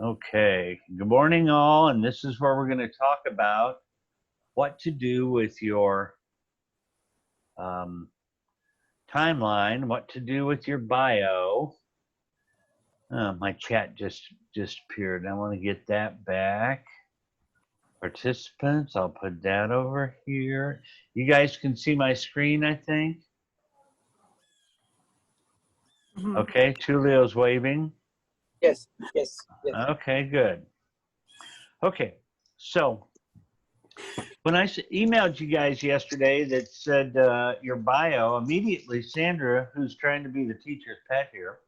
Okay, good morning all, and this is where we're going to talk about what to do with your timeline, what to do with your bio. My chat just disappeared. I want to get that back. Participants, I'll put that over here. You guys can see my screen, I think. Okay, Tulio's waving. Yes. Okay, good. Okay, so when I emailed you guys yesterday that said your bio, immediately Sandra, who's trying to be the teacher's pet here,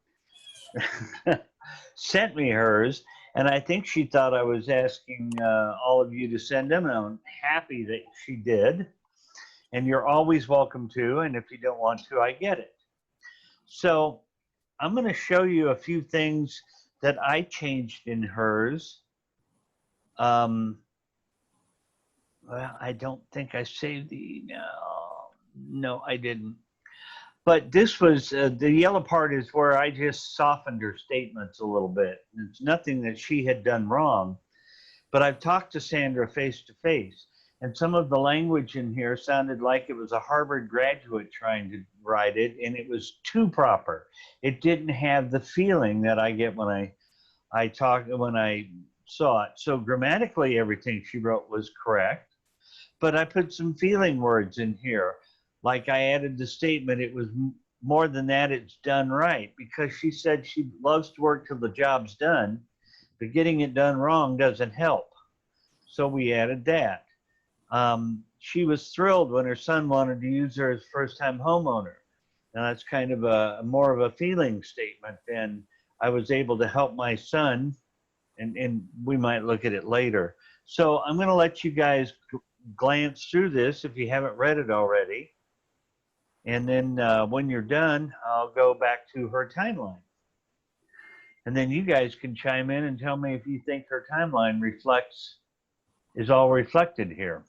sent me hers. And I think she thought I was asking all of you to send them. And I'm happy that she did. And you're always welcome to. And if you don't want to, I get it. So I'm going to show you a few things that I changed in hers. Well, I don't think I saved the email. No, I didn't. But this was, the yellow part is where I just softened her statements a little bit. It's nothing that she had done wrong. But I've talked to Sandra face to face, and some of the language in here sounded like it was a Harvard graduate trying to write it, and it was too proper. It didn't have the feeling that I get when I saw it. So grammatically, everything she wrote was correct. But I put some feeling words in here. Like I added the statement, it was more than that, it's done right. Because she said she loves to work till the job's done, but getting it done wrong doesn't help. So we added that. She was thrilled when her son wanted to use her as first-time homeowner. Now that's kind of more of a feeling statement. And I was able to help my son, and we might look at it later. So I'm going to let you guys glance through this if you haven't read it already. And then when you're done, I'll go back to her timeline. And then you guys can chime in and tell me if you think her timeline is all reflected here.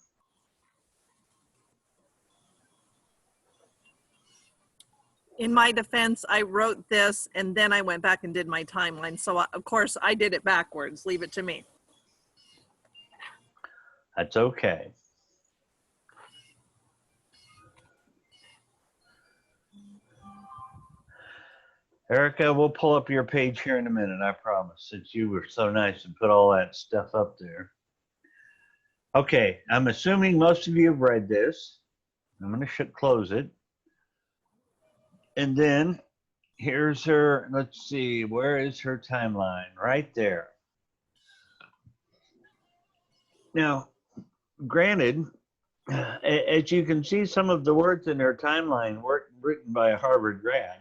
In my defense, I wrote this and then I went back and did my timeline. So of course I did it backwards. Leave it to me. That's okay. Erica, we'll pull up your page here in a minute, I promise, since you were so nice and put all that stuff up there. Okay, I'm assuming most of you have read this. I'm going to close it. And then here's her, let's see, where is her timeline? Right there. Now, granted, as you can see, some of the words in her timeline weren't written by a Harvard grad.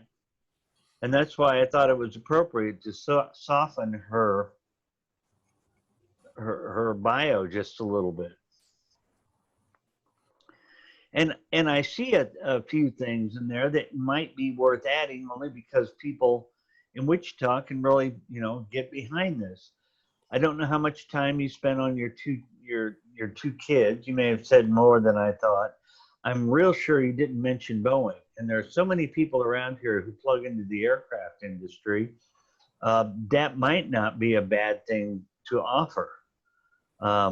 And that's why I thought it was appropriate to soften her bio just a little bit. And I see a few things in there that might be worth adding, only because people in Wichita can really, get behind this. I don't know how much time you spent on your two kids. You may have said more than I thought. I'm real sure you didn't mention Boeing. And there are so many people around here who plug into the aircraft industry. That might not be a bad thing to offer. I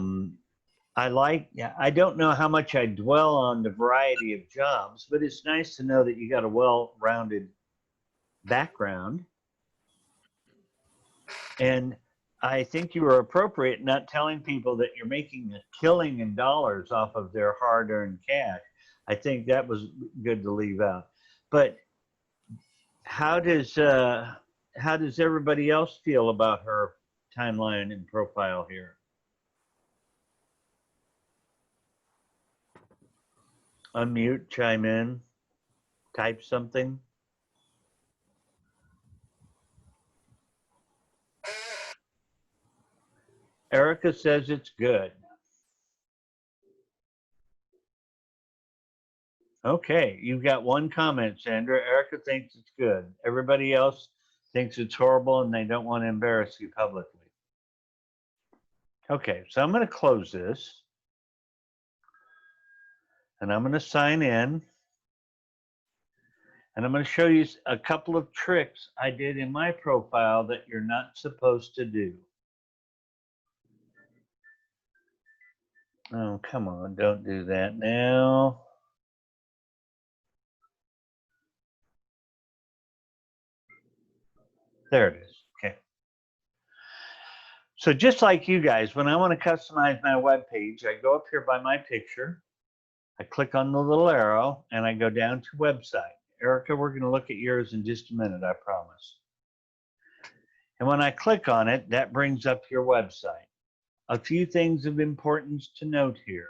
don't know how much I dwell on the variety of jobs, but it's nice to know that you got a well-rounded background. And I think you were appropriate not telling people that you're making a killing in dollars off of their hard-earned cash. I think that was good to leave out. But how does everybody else feel about her timeline and profile here? Unmute, chime in, type something. Erica says it's good. Okay, you've got one comment, Sandra. Erica thinks it's good. Everybody else thinks it's horrible and they don't want to embarrass you publicly. Okay, so I'm going to close this. And I'm going to sign in. And I'm going to show you a couple of tricks I did in my profile that you're not supposed to do. Oh, come on, don't do that now. There it is. Okay. So just like you guys, when I want to customize my web page, I go up here by my picture, I click on the little arrow, and I go down to website. Erica, we're going to look at yours in just a minute, I promise. And when I click on it, that brings up your website. A few things of importance to note here.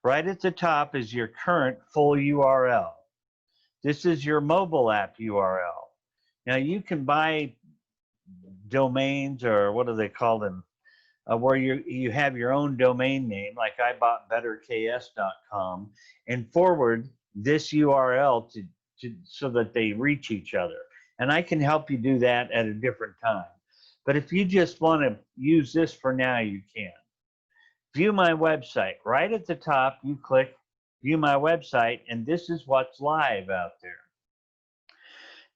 Right at the top is your current full URL. This is your mobile app URL. Now you can buy domains, or what do they call them, where you have your own domain name, like I bought betterks.com, and forward this URL so that they reach each other. And I can help you do that at a different time. But if you just want to use this for now, you can. View my website. Right at the top, you click view my website, and this is what's live out there.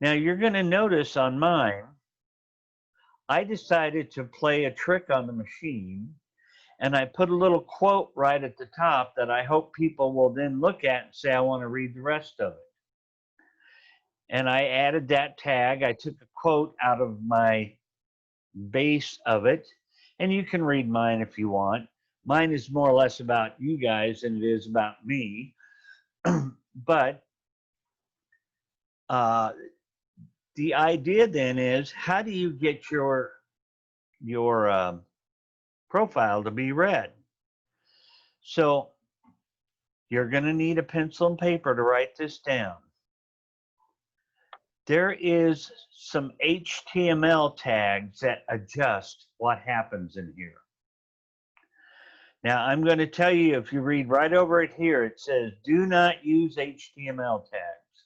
Now you're going to notice on mine, I decided to play a trick on the machine, and I put a little quote right at the top that I hope people will then look at and say, I want to read the rest of it. And I added that tag. I took a quote out of my base of it, and you can read mine if you want. Mine is more or less about you guys than it is about me. But the idea then is, how do you get your profile to be read? So you're going to need a pencil and paper to write this down. There is some HTML tags that adjust what happens in here. Now, I'm going to tell you, if you read right over it here, it says, do not use HTML tags,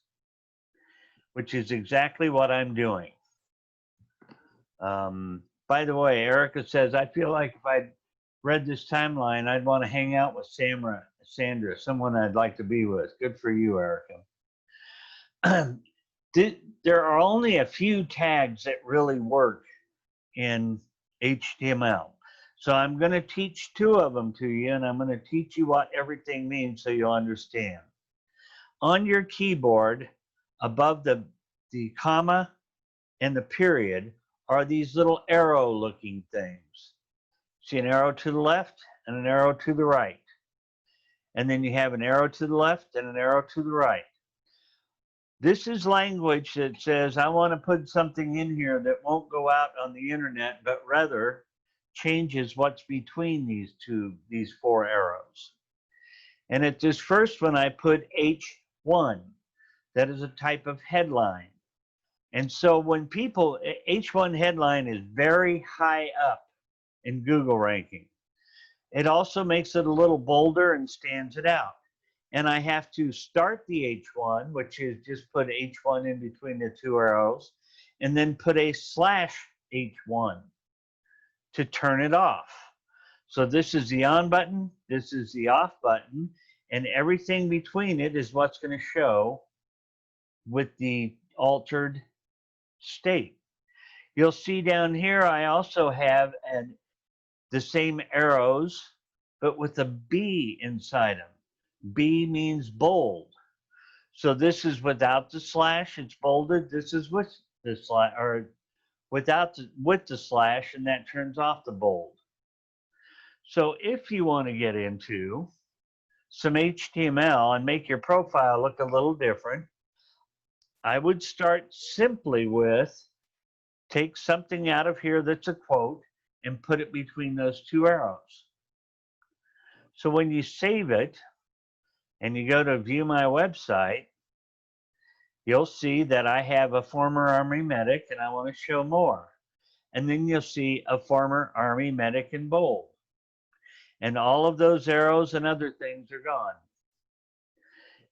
which is exactly what I'm doing. By the way, Erica says, I feel like if I'd read this timeline, I'd want to hang out with Sandra, someone I'd like to be with. Good for you, Erica. There are only a few tags that really work in HTML. So I'm going to teach two of them to you, and I'm going to teach you what everything means so you'll understand. On your keyboard, above the comma and the period, are these little arrow looking things. See an arrow to the left and an arrow to the right. And then you have an arrow to the left and an arrow to the right. This is language that says, I want to put something in here that won't go out on the internet, but rather changes what's between these four arrows. And at this first one, I put H1. That is a type of headline. And so when people, H1 headline is very high up in Google ranking. It also makes it a little bolder and stands it out. And I have to start the H1, which is just put H1 in between the two arrows, and then put a slash H1 to turn it off. So this is the on button, this is the off button, and everything between it is what's going to show with the altered state. You'll see down here I also have the same arrows, but with a B inside them. B means bold. So this is without the slash, it's bolded. This is with the slash, or with the slash, and that turns off the bold. So if you want to get into some HTML and make your profile look a little different, I would start simply with, take something out of here that's a quote and put it between those two arrows. So when you save it and you go to view my website, you'll see that I have a former Army medic and I want to show more. And then you'll see a former Army medic in bold. And all of those arrows and other things are gone.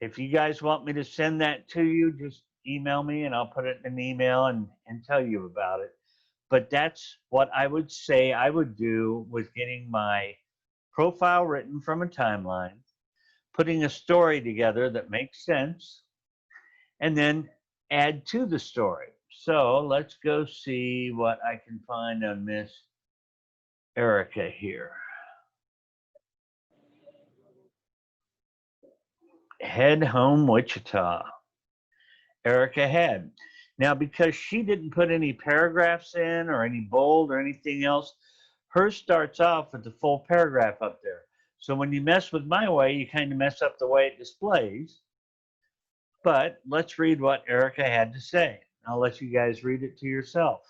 If you guys want me to send that to you, just email me and I'll put it in an email and tell you about it. But that's what I would say I would do with getting my profile written from a timeline, putting a story together that makes sense, and then add to the story. So let's go see what I can find on Miss Erica here. Head home, Wichita. Erica Head. Now, because she didn't put any paragraphs in or any bold or anything else, hers starts off with the full paragraph up there. So when you mess with my way, you kind of mess up the way it displays. But let's read what Erica had to say. I'll let you guys read it to yourself.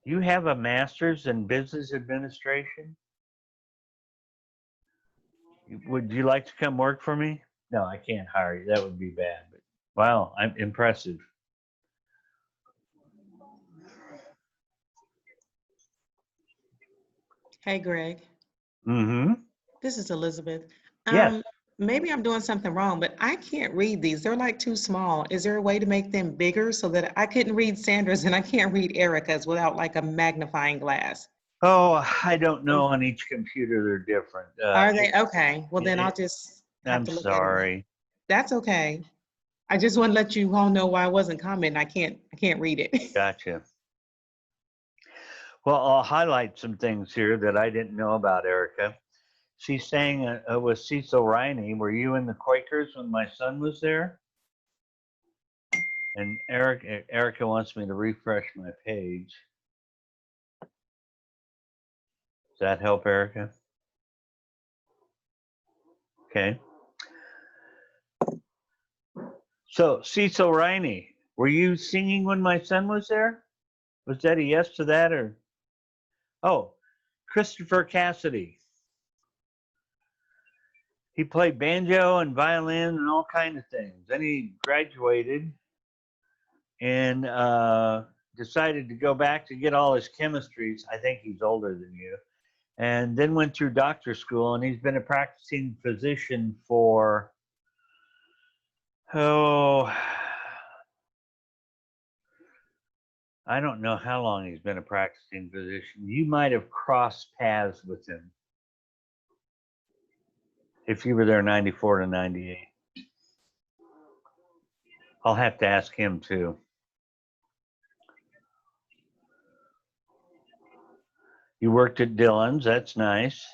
You have a master's in business administration? Would you like to come work for me? No, I can't hire you. That would be bad. But wow, I'm impressive. Hey, Greg. Mm-hmm. This is Elizabeth. Yes. Maybe I'm doing something wrong, but I can't read these. They're like too small. Is there a way to make them bigger so that I couldn't read Sandra's and I can't read Erica's without like a magnifying glass? Oh, I don't know. On each computer, they're different. Are they? Okay. Well, then I'll just have I'm to look at it. sorry. That's okay. I just want to let you all know why I wasn't commenting. I can't read it. Gotcha. Well, I'll highlight some things here that I didn't know about Erica. She's saying with Cecil Riney, were you in the Quakers when my son was there? And Erica wants me to refresh my page. Does that help, Erica? Okay. So, Cecil Riney, were you singing when my son was there? Was that a yes to that or? Oh, Christopher Cassidy. He played banjo and violin and all kinds of things. Then he graduated and decided to go back to get all his chemistries. I think he's older than you. And then went through doctor school, and he's been a practicing physician for, I don't know how long he's been a practicing physician. You might have crossed paths with him if you were there 94 to 98. I'll have to ask him too. You worked at Dillon's, that's nice.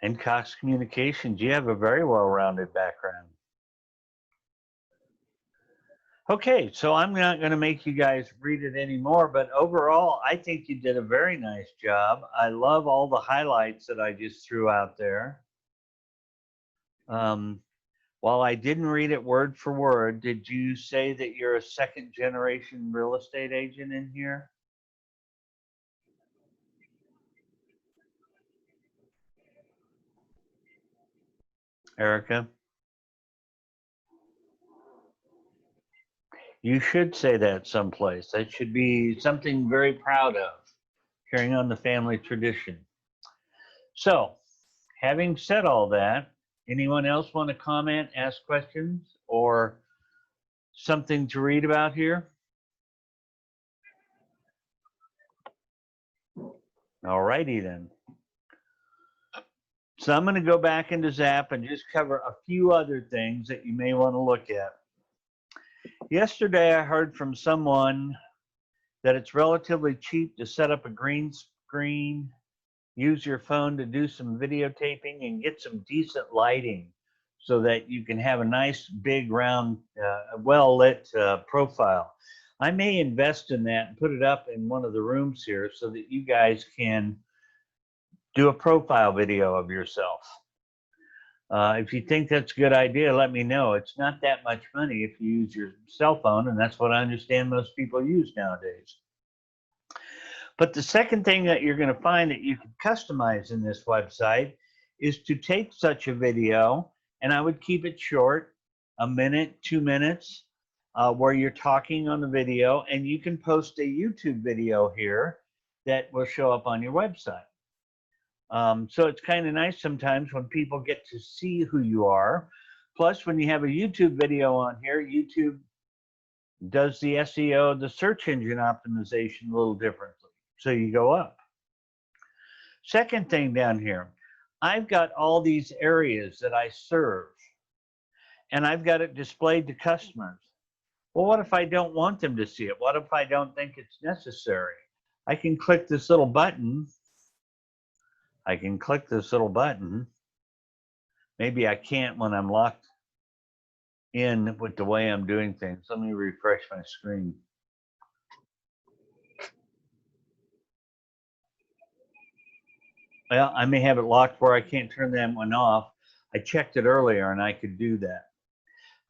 And Cox Communications, you have a very well-rounded background. Okay, so I'm not going to make you guys read it anymore, but overall, I think you did a very nice job. I love all the highlights that I just threw out there. While I didn't read it word for word, did you say that you're a second-generation real estate agent in here? Erica? You should say that someplace. That should be something very proud of, carrying on the family tradition. So, having said all that, anyone else want to comment, ask questions, or something to read about here? All righty then. So I'm going to go back into Zap and just cover a few other things that you may want to look at. Yesterday, I heard from someone that it's relatively cheap to set up a green screen, use your phone to do some videotaping, and get some decent lighting so that you can have a nice, big, round, well-lit profile. I may invest in that and put it up in one of the rooms here so that you guys can do a profile video of yourself. If you think that's a good idea, let me know. It's not that much money if you use your cell phone, and that's what I understand most people use nowadays. But the second thing that you're going to find that you can customize in this website is to take such a video, and I would keep it short, a minute, 2 minutes, where you're talking on the video, and you can post a YouTube video here that will show up on your website. So it's kind of nice sometimes when people get to see who you are. Plus, when you have a YouTube video on here, YouTube does the SEO, the search engine optimization, a little differently. So you go up. Second thing down here, I've got all these areas that I serve, and I've got it displayed to customers. Well, what if I don't want them to see it? What if I don't think it's necessary? I can click this little button. I can click this little button. Maybe I can't when I'm locked in with the way I'm doing things. Let me refresh my screen. Well, I may have it locked where I can't turn that one off. I checked it earlier and I could do that.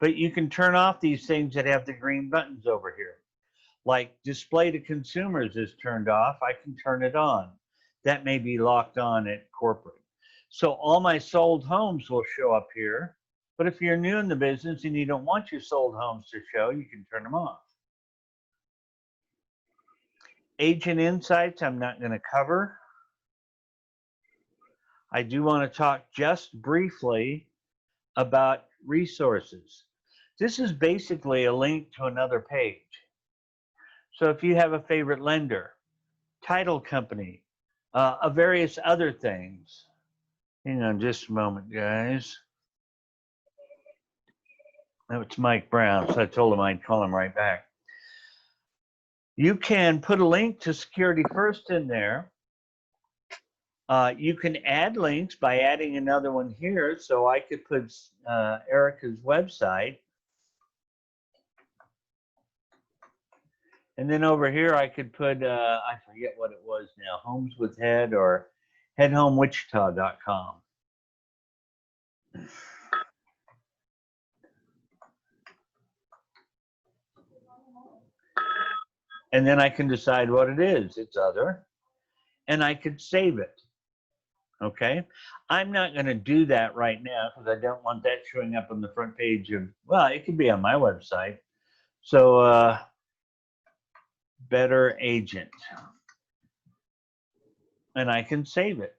But you can turn off these things that have the green buttons over here. Like display to consumers is turned off, I can turn it on. That may be locked on at corporate. So all my sold homes will show up here. But if you're new in the business and you don't want your sold homes to show, you can turn them off. Agent insights, I'm not going to cover. I do want to talk just briefly about resources. This is basically a link to another page. So if you have a favorite lender, title company, various other things. Hang on just a moment, guys. That was Mike Brown, so I told him I'd call him right back. You can put a link to Security First in there. You can add links by adding another one here. So I could put Erica's website. And then over here, I could put, I forget what it was now, Homes with Head or headhomewichita.com. And then I can decide what it is. It's other. And I could save it. Okay. I'm not going to do that right now because I don't want that showing up on the front page of, well, it could be on my website. So, Better Agent. And I can save it.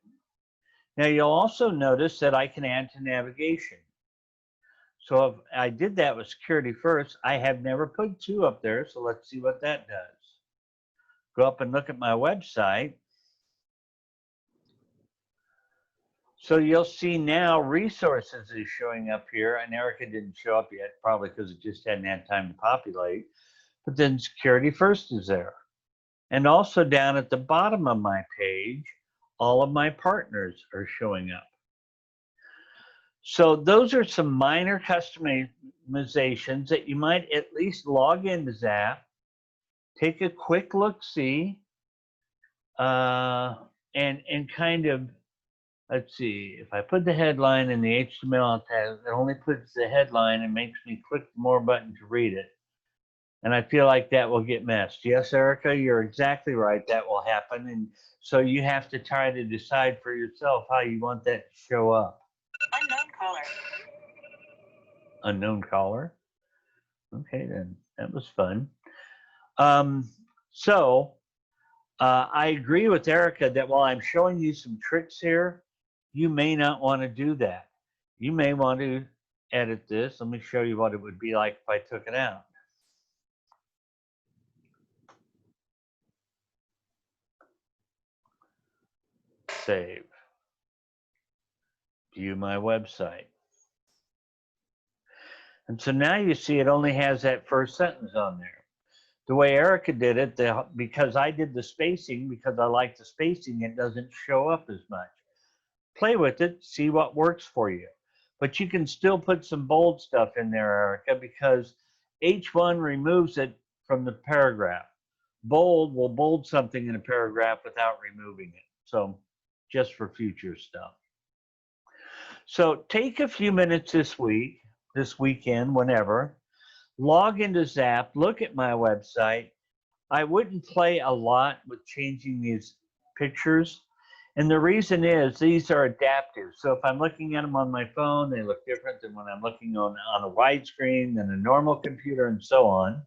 Now, you'll also notice that I can add to navigation. So if I did that with Security First, I have never put 2 up there. So let's see what that does. Go up and look at my website. So you'll see now resources is showing up here, and Erica didn't show up yet, probably because it just hadn't had time to populate. But then Security First is there. And also down at the bottom of my page, all of my partners are showing up. So those are some minor customizations that you might at least log into Zap, take a quick look-see, and kind of, let's see, if I put the headline in the HTML tag, it only puts the headline and makes me click the more button to read it. And I feel like that will get messed. Yes, Erica, you're exactly right. That will happen. And so you have to try to decide for yourself how you want that to show up. Unknown caller. Unknown caller. Okay, then that was fun. I agree with Erica that while I'm showing you some tricks here, you may not want to do that. You may want to edit this. Let me show you what it would be like if I took it out. Save. View my website. And so now you see it only has that first sentence on there. The way Erica did it, because I did the spacing, because I like the spacing, it doesn't show up as much. Play with it, see what works for you. But you can still put some bold stuff in there, Erica, because H1 removes it from the paragraph. Bold will bold something in a paragraph without removing it. So just for future stuff. So take a few minutes this week, this weekend, whenever, log into Zap, look at my website. I wouldn't play a lot with changing these pictures. And the reason is these are adaptive. So if I'm looking at them on my phone, they look different than when I'm looking on a widescreen than a normal computer and so on.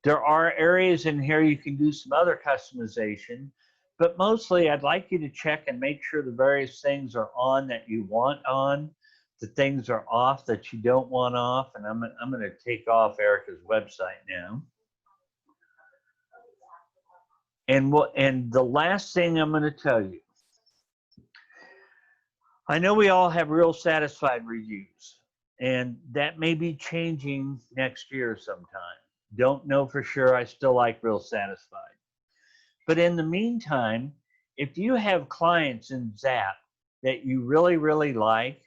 There are areas in here you can do some other customization, but mostly I'd like you to check and make sure the various things are on that you want on, the things are off that you don't want off, and I'm going to take off Erica's website now. And the last thing I'm going to tell you, I know we all have real satisfied reviews, and that may be changing next year sometime. Don't know for sure. I still like real satisfied. But in the meantime, if you have clients in Zap that you really, really like,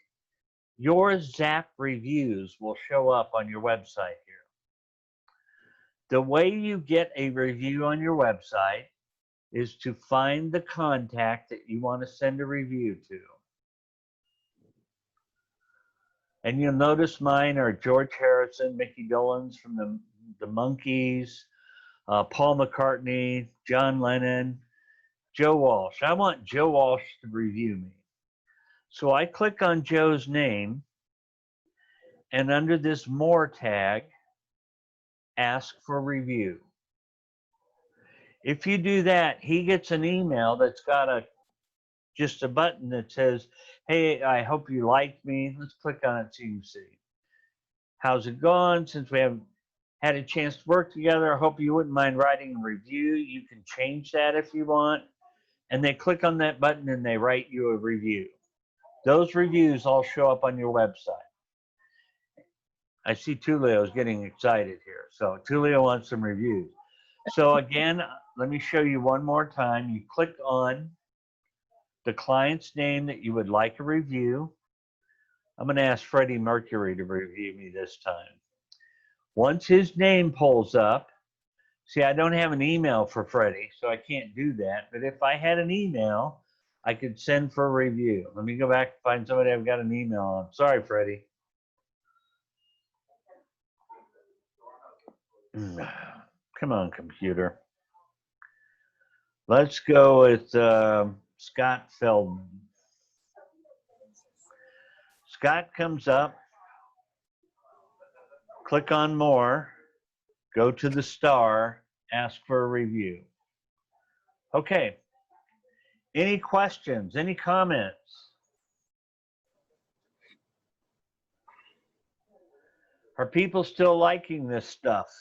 your Zap reviews will show up on your website here. The way you get a review on your website is to find the contact that you want to send a review to. And you'll notice mine are George Harrison, Mickey Dolenz from the Monkees, Paul McCartney, John Lennon, Joe Walsh. I want Joe Walsh to review me. So I click on Joe's name, and under this More tag, ask for review. If you do that, he gets an email that's got just a button that says, hey, I hope you liked me. Let's click on it so you can see. How's it going? Since we haven't had a chance to work together, I hope you wouldn't mind writing a review. You can change that if you want. And they click on that button and they write you a review. Those reviews all show up on your website. I see Tulio's getting excited here. So Tulio wants some reviews. So again, let me show you one more time. You click on the client's name that you would like a review. I'm going to ask Freddie Mercury to review me this time. Once his name pulls up, see, I don't have an email for Freddie, so I can't do that. But if I had an email, I could send for a review. Let me go back and find somebody I've got an email on. Sorry, Freddie. Come on, computer. Let's go with Scott Feldman. Scott comes up. Click on More. Go to the star. Ask for a review. Okay. Any questions? Any comments? Are people still liking this stuff?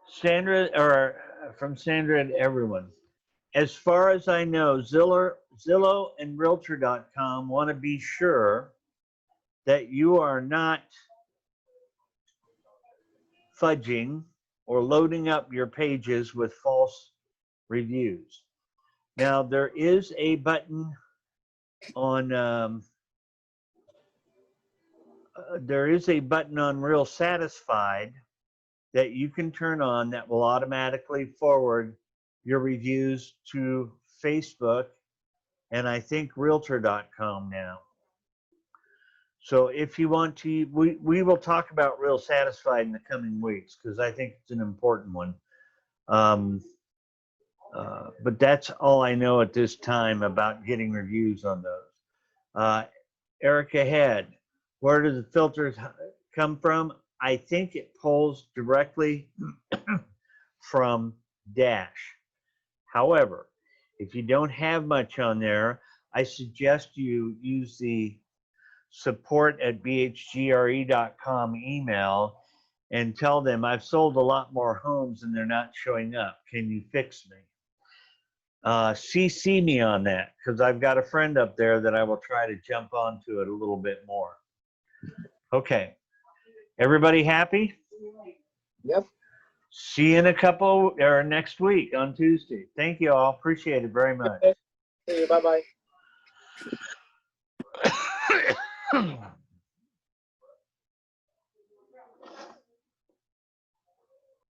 Sandra, or from Sandra and everyone. As far as I know, Zillow and Realtor.com want to be sure that you are not fudging or loading up your pages with false reviews. Now, there is a button on Real Satisfied that you can turn on that will automatically forward your reviews to Facebook and I think Realtor.com now. So if you want to, we will talk about Real Satisfied in the coming weeks because I think it's an important one. But that's all I know at this time about getting reviews on those. Erica Head, where do the filters come from? I think it pulls directly from Dash. However, if you don't have much on there, I suggest you use the support@bhgre.com email and tell them I've sold a lot more homes and they're not showing up. Can you fix me? CC me on that because I've got a friend up there that I will try to jump onto it a little bit more. Okay. Everybody happy? Yep. See you in next week on Tuesday. Thank you all. Appreciate it very much. Okay. Bye-bye.